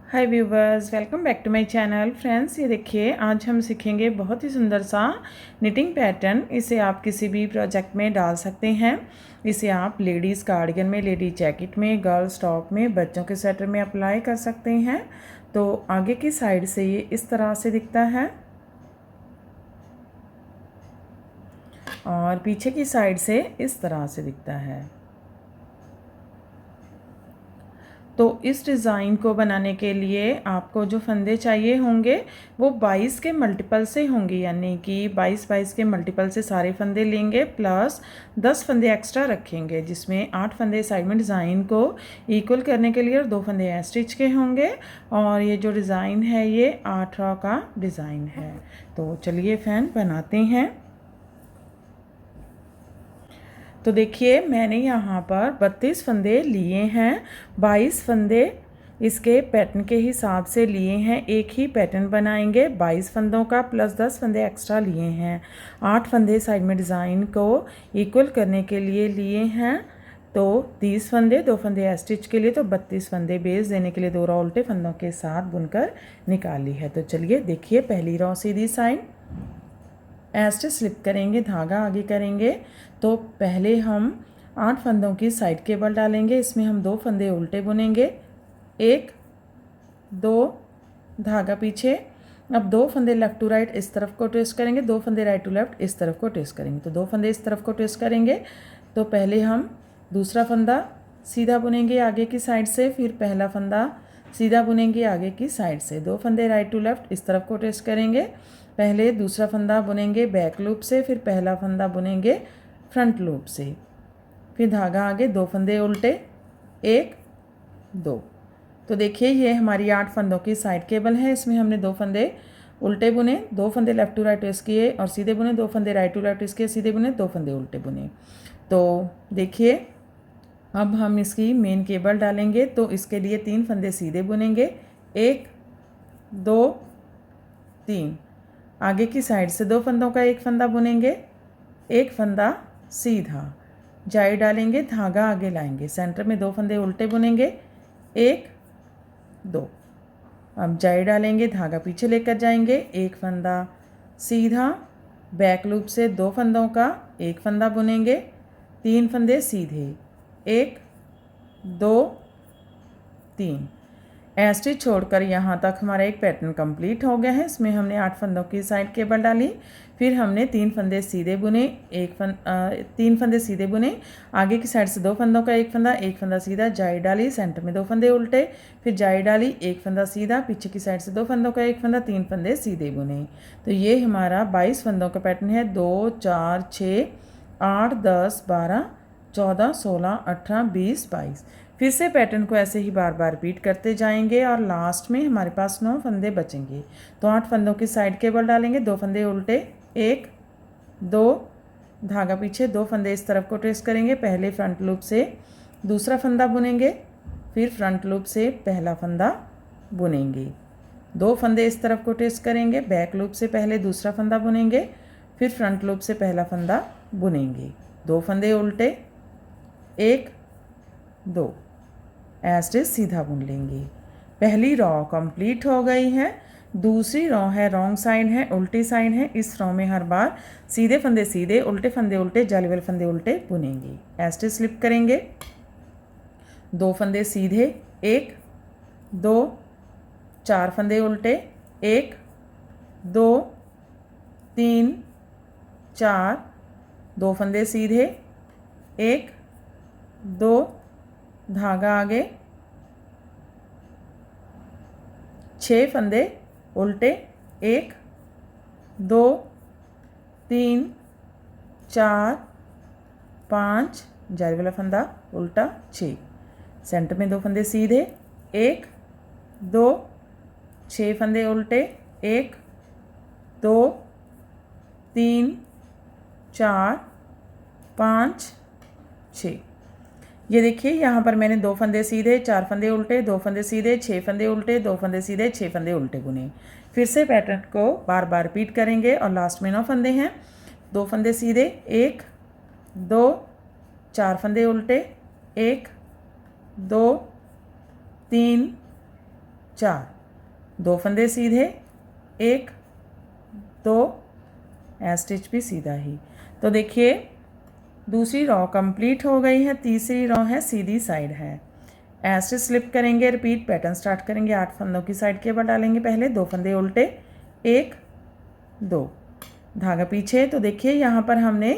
Hi viewers, welcome back to my channel. Friends, ये देखिए आज हम सीखेंगे बहुत ही सुंदर सा निटिंग पैटर्न। इसे आप किसी भी प्रोजेक्ट में डाल सकते हैं। इसे आप लेडीज़ कार्डिगन में, लेडीज जैकेट में, गर्ल्स टॉप में, बच्चों के स्वेटर में अप्लाई कर सकते हैं। तो आगे की साइड से ये इस तरह से दिखता है और पीछे की साइड से इस तरह से दिखता है। तो इस डिज़ाइन को बनाने के लिए आपको जो फंदे चाहिए होंगे वो 22 के मल्टीपल से होंगे, यानी कि 22 के मल्टीपल से सारे फंदे लेंगे प्लस 10 फंदे एक्स्ट्रा रखेंगे, जिसमें 8 फंदे साइड में डिज़ाइन को इक्वल करने के लिए और 2 फंदे स्टिच के होंगे। और ये जो डिज़ाइन है ये 8 रॉ का डिज़ाइन है। तो चलिए फैन बनाते हैं। तो देखिए मैंने यहाँ पर 32 फंदे लिए हैं। 22 फंदे इसके पैटर्न के हिसाब से लिए हैं। एक ही पैटर्न बनाएंगे। 22 फंदों का प्लस 10 फंदे एक्स्ट्रा लिए हैं। 8 फंदे साइड में डिज़ाइन को इक्वल करने के लिए लिए हैं। तो 30 फंदे, 2 फंदे स्टिच के लिए, तो 32 फंदे बेस देने के लिए 2 रॉ उल्टे फंदों के साथ बुनकर निकाली है। तो चलिए देखिए, पहली रॉ सीधी साइड ऐसे स्लिप करेंगे, धागा आगे करेंगे। तो पहले हम 8 फंदों की साइड केबल डालेंगे। इसमें हम 2 फंदे उल्टे बुनेंगे, 1 2 धागा पीछे। अब 2 फंदे लेफ़्ट टू राइट इस तरफ को ट्विस्ट करेंगे, 2 फंदे राइट टू लेफ़्ट इस तरफ को ट्विस्ट करेंगे। तो 2 फंदे इस तरफ को ट्विस्ट करेंगे। तो पहले हम दूसरा फंदा सीधा बुनेंगे आगे की साइड से, फिर पहला फंदा सीधा बुनेंगे आगे की साइड से। 2 फंदे राइट टू लेफ़्ट इस तरफ को ट्विस्ट करेंगे। पहले दूसरा फंदा बुनेंगे बैक लूप से, फिर पहला फंदा बुनेंगे फ्रंट लूप से, फिर धागा आगे, 2 फंदे उल्टे, 1 2। तो देखिए ये हमारी 8 फंदों की साइड केबल है। इसमें हमने 2 फंदे उल्टे बुने, 2 फंदे लेफ़्ट टू राइट ट्विस्ट किए और सीधे बुने, 2 फंदे राइट टू लेफ़्ट ट्विस्ट किए सीधे बुने, 2 फंदे उल्टे बुने। तो देखिए अब हम इसकी मेन केबल डालेंगे। तो इसके लिए 3 फंदे सीधे बुनेंगे, 1 2 3। आगे की साइड से 2 फंदों का एक फंदा बुनेंगे, एक फंदा सीधा, जाई डालेंगे, धागा आगे लाएंगे, सेंटर में 2 फंदे उल्टे बुनेंगे, 1 2। अब जाई डालेंगे, धागा पीछे लेकर जाएंगे, एक फंदा सीधा, बैक लूप से 2 फंदों का एक फंदा बुनेंगे, 3 फंदे सीधे, 1 2 3। स्टिच छोड़कर यहाँ तक हमारा एक पैटर्न कंप्लीट हो गया है। इसमें हमने 8 फंदों की साइड केबल डाली, फिर हमने 3 फंदे सीधे बुने, 3 फंदे सीधे बुने, आगे की साइड से 2 फंदों का एक फंदा सीधा, जाई डाली, सेंटर में 2 फंदे उल्टे, फिर जाई डाली, एक फंदा सीधा, पीछे की साइड से 2 फंदों का एक फंदा, 3 फंदे सीधे बुने। तो ये हमारा 22 फंदों का पैटर्न है। 2 4 6 8 10 12 14 16 18 20 22। फिर से पैटर्न को ऐसे ही बार बार रिपीट करते जाएंगे और लास्ट में हमारे पास 9 फंदे बचेंगे। तो 8 फंदों की साइड केबल डालेंगे, 2 फंदे उल्टे, 1 2 धागा पीछे, 2 फंदे इस तरफ को ट्विस्ट करेंगे, पहले फ्रंट लूप से दूसरा फंदा बुनेंगे, फिर फ्रंट लूप से पहला फंदा बुनेंगे, 2 फंदे इस तरफ को ट्विस्ट करेंगे, बैक लूप से पहले दूसरा फंदा बुनेंगे, फिर फ्रंट लूप से पहला फंदा बुनेंगे, 2 फंदे उल्टे, 1 2 ऐसे सीधा बुन लेंगे। पहली रॉ कंप्लीट हो गई है। दूसरी रॉ है रॉन्ग साइड है, उल्टी साइड है। इस रॉ में हर बार सीधे फंदे सीधे, उल्टे फंदे उल्टे, जाली वाले फंदे उल्टे बुनेंगे। ऐसे स्लिप करेंगे, 2 फंदे सीधे, 1 2 4 फंदे उल्टे, 1 2 3 4, 2 फंदे सीधे, 1 2 धागा आगे, 6 फंदे उल्टे, 1 2 3 4 5, जाली वाला फंदा उल्टा, 6, सेंटर में 2 फंदे सीधे, 1 2 6 फंदे उल्टे, 1 2 3 4 5 6। ये देखिए यहाँ पर मैंने 2 फंदे सीधे, 4 फंदे उल्टे, 2 फंदे सीधे, 6 फंदे उल्टे, 2 फंदे सीधे, 6 फंदे उल्टे बुने। फिर से पैटर्न को बार बार रिपीट करेंगे और लास्ट में 9 फंदे हैं। 2 फंदे सीधे, 1 2 4 फंदे उल्टे, 1 2 3 4, 2 फंदे सीधे, 1 2, स्टिच भी सीधा ही। तो देखिए दूसरी रॉ कंप्लीट हो गई है। तीसरी रॉ है सीधी साइड है, स्टिच स्लिप करेंगे, रिपीट पैटर्न स्टार्ट करेंगे। 8 फंदों की साइड केबल डालेंगे, पहले 2 फंदे उल्टे, 1 2, धागा पीछे। तो देखिए यहाँ पर हमने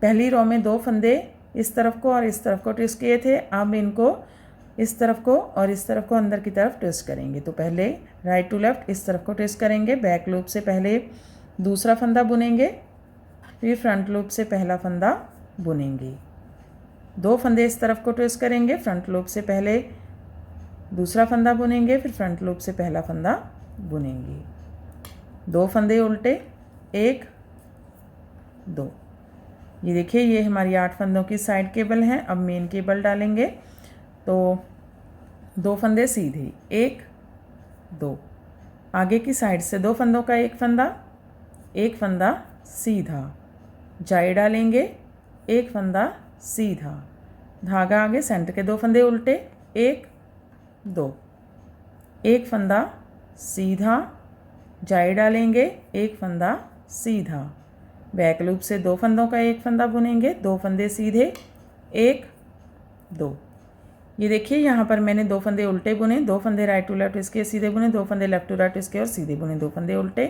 पहली रॉ में 2 फंदे इस तरफ को और इस तरफ को ट्विस्ट किए थे। अब इनको इस तरफ को और इस तरफ को अंदर की तरफ ट्विस्ट करेंगे। तो पहले राइट टू लेफ्ट इस तरफ को ट्विस्ट करेंगे, बैक लूप से पहले दूसरा फंदा बुनेंगे, फिर फ्रंट लूप से पहला फंदा बुनेंगे। 2 फंदे इस तरफ को ट्विस्ट करेंगे, फ्रंट लूप से पहले दूसरा फंदा बुनेंगे, फिर फ्रंट लूप से पहला फंदा बुनेंगे। 2 फंदे उल्टे, 1 2। ये देखिए ये हमारी 8 फंदों की साइड केबल है। अब मेन केबल डालेंगे। तो 2 फंदे सीधे, 1 2, आगे की साइड से 2 फंदों का एक फंदा सीधा, जाई डालेंगे, 1 फंदा सीधा, धागा आगे, सेंटर के 2 फंदे उल्टे, 1 2, 1 फंदा सीधा, जाई डालेंगे, 1 फंदा सीधा, बैक लूप से 2 फंदों का एक फंदा बुनेंगे, 2 फंदे सीधे, 1 2। ये देखिए यहाँ पर मैंने 2 फंदे उल्टे बुने, 2 फंदे राइट टू लेफ्ट इसके सीधे बुने, 2 फंदे लेफ्ट टू राइट इसके और सीधे बुने, 2 फंदे उल्टे,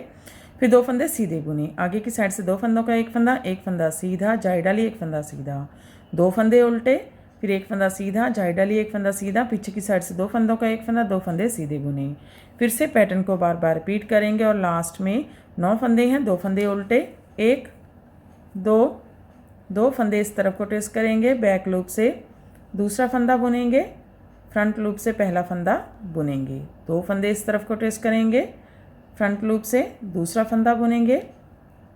फिर 2 फंदे सीधे बुने, आगे की साइड से 2 फंदों का एक फंदा सीधा, जाई डाली, 1 फंदा सीधा, 2 फंदे उल्टे, फिर 1 फंदा सीधा, जाई डाली, 1 फंदा सीधा, पीछे की साइड से 2 फंदों का एक फंदा, 2 फंदे सीधे बुने। फिर से पैटर्न को बार बार रिपीट करेंगे और लास्ट में 9 फंदे हैं, 2 फंदे उल्टे, 1 2, 2 फंदे इस तरफ को ट्विस्ट करेंगे, बैक लूप से दूसरा फंदा बुनेंगे, फ्रंट लूप से पहला फंदा बुनेंगे, 2 फंदे इस तरफ को ट्विस्ट करेंगे, फ्रंट लूप से दूसरा फंदा बुनेंगे,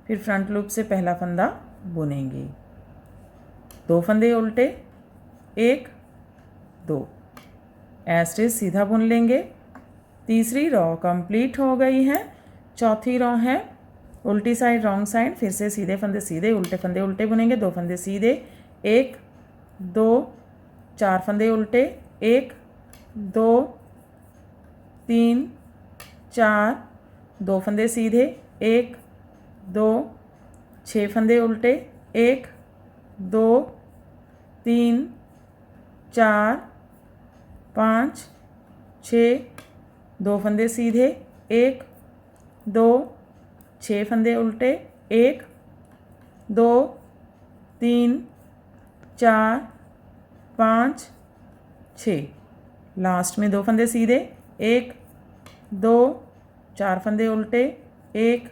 फिर फ्रंट लूप से पहला फंदा बुनेंगे, 2 फंदे उल्टे, 1 2, स्टिच सीधा बुन लेंगे। तीसरी रॉ कंप्लीट हो गई है। चौथी रॉ है उल्टी साइड रॉन्ग साइड, फिर से सीधे फंदे सीधे, उल्टे फंदे उल्टे बुनेंगे, 2 फंदे सीधे, 1 2, 4 फंदे उल्टे, 1 2 3 4, 2 फंदे सीधे, 1 2, 6 फंदे उल्टे, 1 2 3 4 5 6, 2 फंदे सीधे, 1 2 6 फंदे उल्टे, 1 2 3 4 5 6, लास्ट में 2 फंदे सीधे, 1 2 4 फंदे उल्टे, 1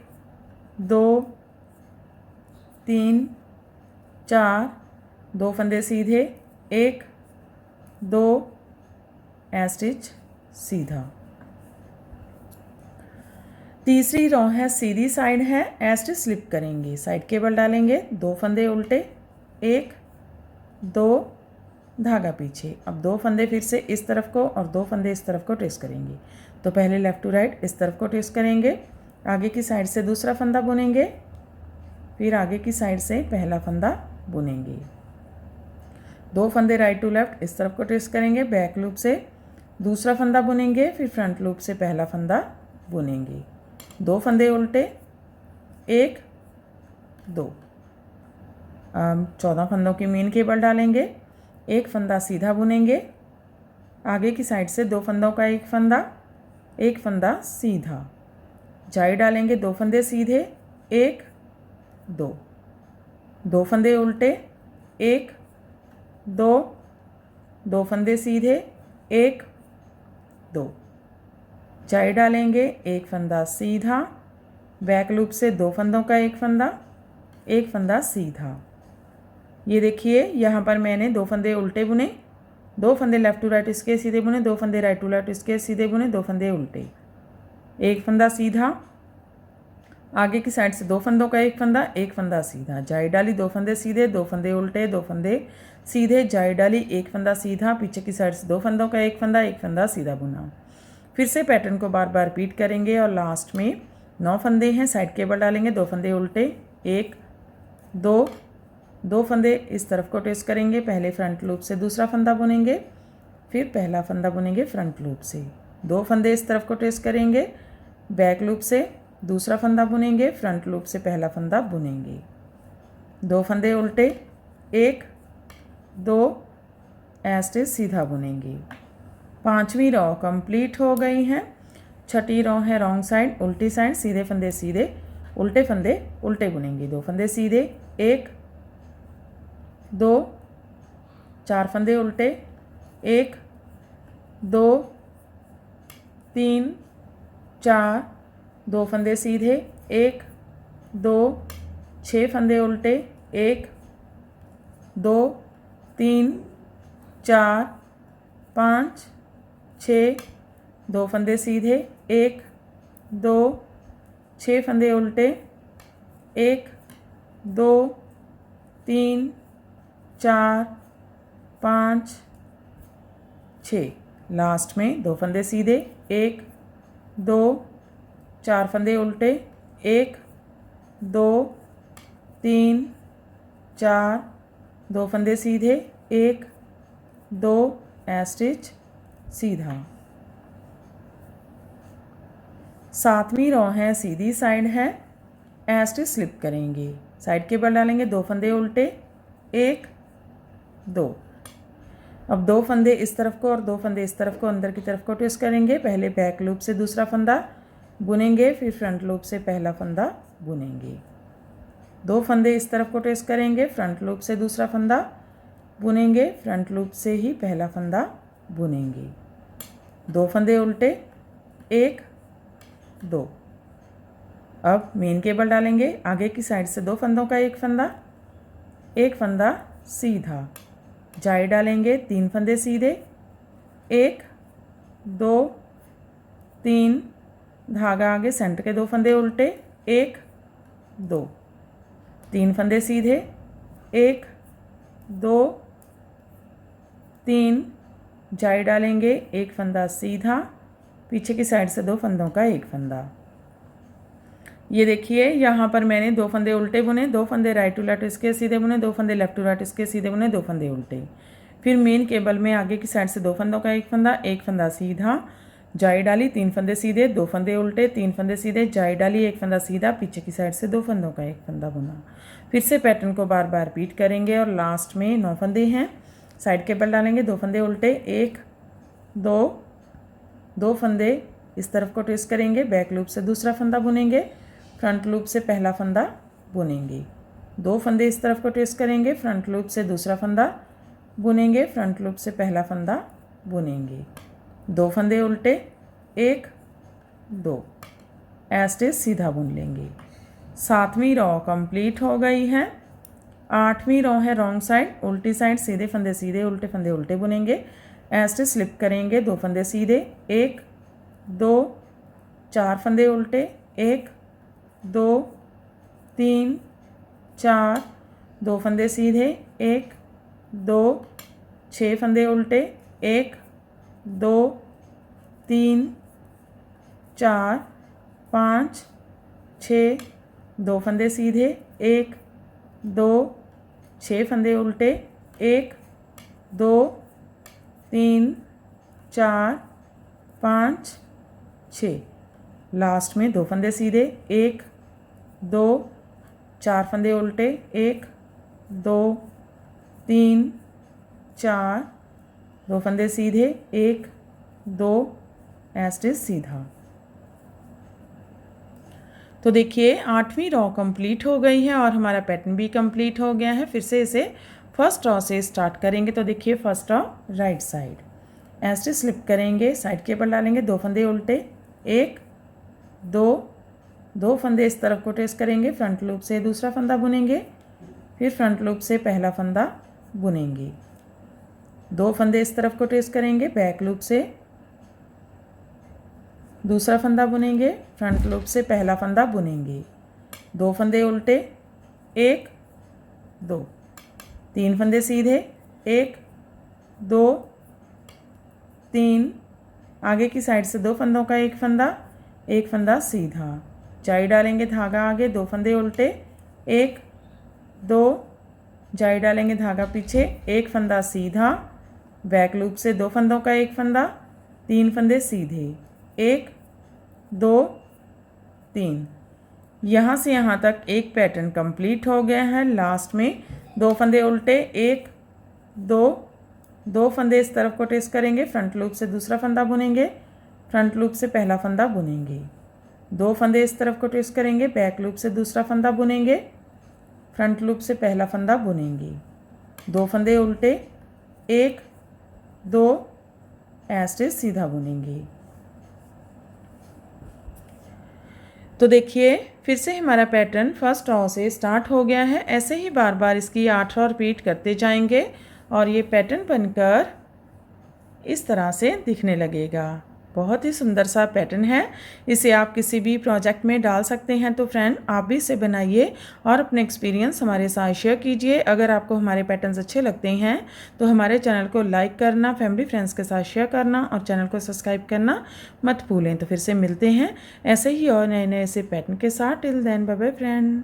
2 3 4, 2 फंदे सीधे, 1 2, स्टिच सीधा। तीसरी रॉ है सीधी साइड है, स्टिच स्लिप करेंगे, साइड केबल डालेंगे, 2 फंदे उल्टे, 1 2, धागा पीछे। अब 2 फंदे फिर से इस तरफ को और 2 फंदे इस तरफ को ट्विस्ट करेंगे। तो पहले लेफ़्ट टू राइट इस तरफ को ट्विस्ट करेंगे, आगे की साइड से दूसरा फंदा बुनेंगे, फिर आगे की साइड से पहला फंदा बुनेंगे, 2 फंदे राइट टू लेफ्ट इस तरफ को ट्विस्ट करेंगे, बैक लूप से दूसरा फंदा बुनेंगे, फिर फ्रंट लूप से पहला फंदा बुनेंगे, 2 फंदे उल्टे, 1 2। 14 फंदों की मेन केबल डालेंगे, 1 फंदा सीधा बुनेंगे, आगे की साइड से 2 फंदों का एक फंदा सीधा, जाई डालेंगे, 2 फंदे सीधे, 1 2, 2 फंदे उल्टे, 1 2, 2 फंदे सीधे, 1 2, जाई डालेंगे, 1 फंदा सीधा, बैक लूप से 2 फंदों का एक फंदा सीधा। ये देखिए यहाँ पर मैंने 2 फंदे उल्टे बुने, 2 फंदे लेफ़्ट टू राइट इसके सीधे बुने, 2 फंदे राइट टू लेफ्ट इसके सीधे बुने, 2 फंदे उल्टे, 1 फंदा सीधा, आगे की साइड से 2 फंदों का एक फंदा सीधा, जाई डाली, 2 फंदे सीधे, 2 फंदे उल्टे, 2 फंदे सीधे, जाई डाली, 1 फंदा सीधा, पीछे की साइड से 2 फंदों का एक फंदा सीधा बुना। फिर से पैटर्न को बार बार रिपीट करेंगे और लास्ट में 9 फंदे हैं, साइड केबल डालेंगे, 2 फंदे उल्टे, 1 2, 2 फंदे इस तरफ को ट्विस्ट करेंगे, पहले फ्रंट लूप से दूसरा फंदा बुनेंगे, फिर पहला फंदा बुनेंगे फ्रंट लूप से, दो फंदे इस तरफ को ट्विस्ट करेंगे, बैक लूप से दूसरा फंदा बुनेंगे, फ्रंट लूप से पहला फंदा बुनेंगे, दो फंदे उल्टे, एक दो एज इट इज सीधा बुनेंगे। पांचवी रो कंप्लीट हो गई है। छठी रो है रॉन्ग साइड, उल्टी साइड, सीधे फंदे सीधे, उल्टे फंदे उल्टे बुनेंगे, दो फंदे सीधे, एक दो, चार फंदे उल्टे, एक दो तीन चार, दो फंदे सीधे, एक दो, छः फंदे उल्टे, एक दो तीन चार पाँच छः, दो फंदे सीधे, एक दो, छः फंदे उल्टे, एक दो तीन चार पाँच छः, लास्ट में दो फंदे सीधे, एक दो, चार फंदे उल्टे, एक दो तीन चार, दो फंदे सीधे, एक दो स्टिच सीधा। सातवीं रो है सीधी साइड है, स्टिच स्लिप करेंगे, साइड के बल डालेंगे, दो फंदे उल्टे, एक दो। अब दो फंदे इस तरफ को और दो फंदे इस तरफ को अंदर की तरफ को ट्विस्ट करेंगे, पहले बैक लूप से दूसरा फंदा बुनेंगे, फिर फ्रंट लूप से पहला फंदा बुनेंगे, दो फंदे इस तरफ को ट्विस्ट करेंगे, फ्रंट लूप से दूसरा फंदा बुनेंगे, फ्रंट लूप से ही पहला फंदा बुनेंगे, दो फंदे उल्टे, एक दो। अब मेन केबल डालेंगे, आगे की साइड से दो फंदों का एक फंदा सीधा, जाई डालेंगे, तीन फंदे सीधे, एक दो तीन, धागा आगे, सेंटर के दो फंदे उल्टे, एक दो, तीन फंदे सीधे, एक दो तीन, जाई डालेंगे, एक फंदा सीधा, पीछे की साइड से दो फंदों का एक फंदा। ये देखिए यहाँ पर मैंने दो फंदे उल्टे बुने, दो फंदे राइट टू लेफ्ट इसके सीधे बुने, दो फंदे लेफ्ट टू राइट इसके सीधे बुने, दो फंदे उल्टे। फिर मेन केबल में आगे की साइड से दो फंदों का एक फंदा सीधा, जाई डाली, तीन फंदे सीधे, दो फंदे उल्टे, तीन फंदे सीधे, जाई डाली, एक फंदा सीधा, पीछे की साइड से दो फंदों का एक फंदा बुना। फिर से पैटर्न को बार बार रिपीट करेंगे और लास्ट में 9 फंदे हैं, साइड केबल डालेंगे, दो फंदे उल्टे, एक दो, दो फंदे इस तरफ को ट्विस्ट करेंगे, बैक लूप से दूसरा फंदा बुनेंगे, फ्रंट लूप से पहला फंदा बुनेंगे, दो फंदे इस तरफ को ट्विस्ट करेंगे, फ्रंट लूप से दूसरा फंदा बुनेंगे, फ्रंट लूप से पहला फंदा बुनेंगे, दो फंदे उल्टे, एक दो, एज इट सीधा बुन लेंगे। सातवीं रो कंप्लीट हो गई है। आठवीं रो है रॉन्ग साइड, उल्टी साइड, सीधे फंदे सीधे, उल्टे फंदे उल्टे बुनेंगे, एज इट स्लिप करेंगे, दो फंदे सीधे, एक दो, चार फंदे उल्टे, एक दो तीन चार, दो फंदे सीधे, एक दो, छः फंदे उल्टे, एक दो तीन चार पाँच छः, दो फंदे सीधे, एक दो, छः फंदे उल्टे, एक दो तीन चार पाँच छः, लास्ट में दो फंदे सीधे, एक दो, चार फंदे उल्टे, एक दो तीन चार, दो फंदे सीधे, एक दो, एज इट इज सीधा। तो देखिए आठवीं रो कंप्लीट हो गई है और हमारा पैटर्न भी कंप्लीट हो गया है। फिर से इसे फर्स्ट रो से स्टार्ट करेंगे। तो देखिए first row right side, as it is slip करेंगे, साइड के ऊपर डालेंगे, दो फंदे उल्टे, एक दो, दो फंदे इस तरफ को ट्रेस करेंगे, फ्रंट लूप से दूसरा फंदा बुनेंगे, फिर फ्रंट लूप से पहला फंदा बुनेंगे, दो फंदे इस तरफ को ट्रेस करेंगे, बैक लूप से दूसरा फंदा बुनेंगे, फ्रंट लूप से पहला फंदा बुनेंगे, दो फंदे उल्टे, एक दो, तीन फंदे सीधे, एक दो तीन, आगे की साइड से दो फंदों का एक फंदा सीधा, जाई डालेंगे, धागा आगे, दो फंदे उल्टे, एक दो, जाई डालेंगे, धागा पीछे, एक फंदा सीधा, बैक लूप से दो फंदों का एक फंदा, 3 फंदे सीधे, 1 2 3। यहाँ से यहाँ तक एक पैटर्न कंप्लीट हो गया है। लास्ट में 2 फंदे उल्टे, 1 2 फंदे इस तरफ को ट्विस्ट करेंगे, फ्रंट लूप से दूसरा फंदा बुनेंगे, फ्रंट लूप से पहला फंदा बुनेंगे, 2 फंदे इस तरफ को ट्विस्ट करेंगे, बैक लूप से दूसरा फंदा बुनेंगे, फ्रंट लूप से पहला फंदा बुनेंगे, 2 फंदे उल्टे, 1 2 ऐसे सीधा बुनेंगे। तो देखिए फिर से हमारा पैटर्न फर्स्ट रो से स्टार्ट हो गया है। ऐसे ही बार बार इसकी 8 रो रिपीट करते जाएंगे और ये पैटर्न बनकर इस तरह से दिखने लगेगा। बहुत ही सुंदर सा पैटर्न है। इसे आप किसी भी प्रोजेक्ट में डाल सकते हैं। तो फ्रेंड आप भी इसे बनाइए और अपने एक्सपीरियंस हमारे साथ शेयर कीजिए। अगर आपको हमारे पैटर्न्स अच्छे लगते हैं तो हमारे चैनल को लाइक करना, फैमिली फ्रेंड्स के साथ शेयर करना और चैनल को सब्सक्राइब करना मत भूलें। तो फिर से मिलते हैं ऐसे ही और नए नए से पैटर्न के साथ। Till then bye bye friend.